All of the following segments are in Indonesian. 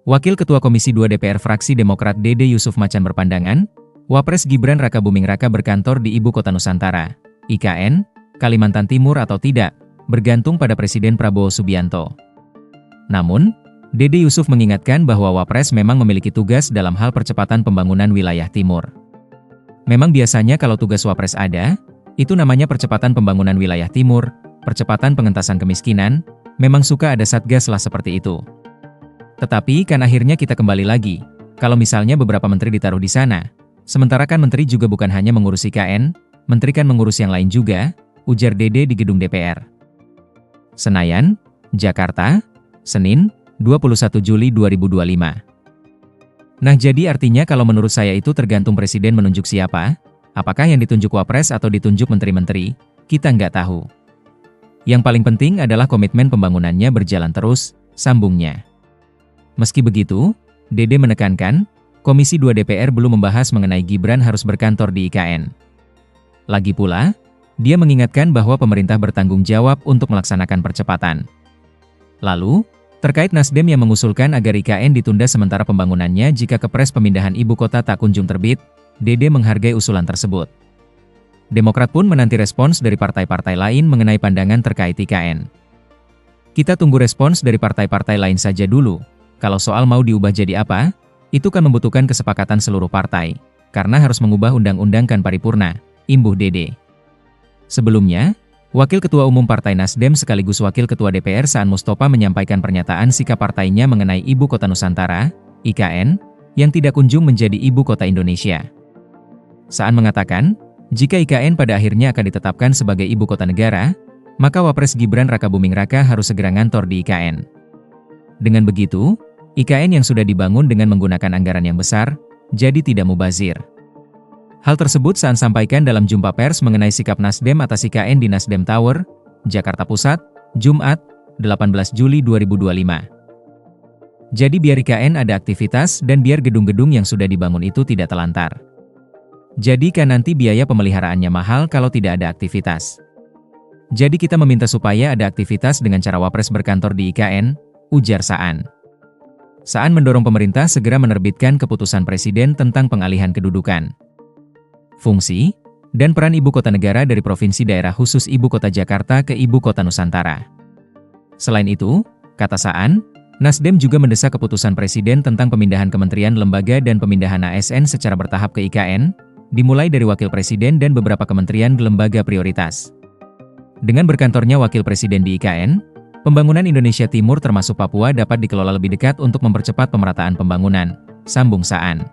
Wakil Ketua Komisi 2 DPR fraksi Demokrat Dede Yusuf Macan berpandangan, Wapres Gibran Rakabuming Raka berkantor di Ibu Kota Nusantara, IKN, Kalimantan Timur atau tidak, bergantung pada Presiden Prabowo Subianto. Namun, Dede Yusuf mengingatkan bahwa Wapres memang memiliki tugas dalam hal percepatan pembangunan wilayah timur. Memang biasanya kalau tugas Wapres ada, itu namanya percepatan pembangunan wilayah timur, percepatan pengentasan kemiskinan, memang suka ada satgas lah seperti itu. Tetapi kan akhirnya kita kembali lagi, kalau misalnya beberapa menteri ditaruh di sana, sementara kan menteri juga bukan hanya mengurus IKN, menteri kan mengurus yang lain juga, ujar Dede di gedung DPR. Senayan, Jakarta, Senin, 21 Juli 2025. Nah jadi artinya kalau menurut saya itu tergantung Presiden menunjuk siapa, apakah yang ditunjuk Wapres atau ditunjuk menteri-menteri, kita nggak tahu. Yang paling penting adalah komitmen pembangunannya berjalan terus, sambungnya. Meski begitu, Dede menekankan, Komisi 2 DPR belum membahas mengenai Gibran harus berkantor di IKN. Lagi pula, dia mengingatkan bahwa pemerintah bertanggung jawab untuk melaksanakan percepatan. Lalu, terkait Nasdem yang mengusulkan agar IKN ditunda sementara pembangunannya jika kepres pemindahan ibu kota tak kunjung terbit, Dede menghargai usulan tersebut. Demokrat pun menanti respons dari partai-partai lain mengenai pandangan terkait IKN. Kita tunggu respons dari partai-partai lain saja dulu. Kalau soal mau diubah jadi apa, itu kan membutuhkan kesepakatan seluruh partai, karena harus mengubah undang-undang kan paripurna, imbuh Dede. Sebelumnya, Wakil Ketua Umum Partai Nasdem sekaligus Wakil Ketua DPR Saan Mustopa menyampaikan pernyataan sikap partainya mengenai Ibu Kota Nusantara, IKN, yang tidak kunjung menjadi Ibu Kota Indonesia. Saan mengatakan, jika IKN pada akhirnya akan ditetapkan sebagai Ibu Kota Negara, maka Wapres Gibran Rakabuming Raka harus segera ngantor di IKN. Dengan begitu, IKN yang sudah dibangun dengan menggunakan anggaran yang besar, jadi tidak mubazir. Hal tersebut Saan sampaikan dalam jumpa pers mengenai sikap Nasdem atas IKN di Nasdem Tower, Jakarta Pusat, Jumat, 18 Juli 2025. Jadi biar IKN ada aktivitas dan biar gedung-gedung yang sudah dibangun itu tidak telantar. Jadi kan nanti biaya pemeliharaannya mahal kalau tidak ada aktivitas. Jadi kita meminta supaya ada aktivitas dengan cara Wapres berkantor di IKN, ujar Saan. Saan mendorong pemerintah segera menerbitkan keputusan Presiden tentang pengalihan kedudukan, fungsi, dan peran Ibu Kota Negara dari Provinsi Daerah Khusus Ibu Kota Jakarta ke Ibu Kota Nusantara. Selain itu, kata Saan, Nasdem juga mendesak keputusan Presiden tentang pemindahan kementerian lembaga dan pemindahan ASN secara bertahap ke IKN, dimulai dari Wakil Presiden dan beberapa kementerian lembaga prioritas. Dengan berkantornya Wakil Presiden di IKN, pembangunan Indonesia Timur termasuk Papua dapat dikelola lebih dekat untuk mempercepat pemerataan pembangunan, sambung Saan.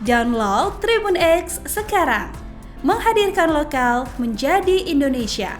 Download Tribun X sekarang, menghadirkan lokal menjadi Indonesia.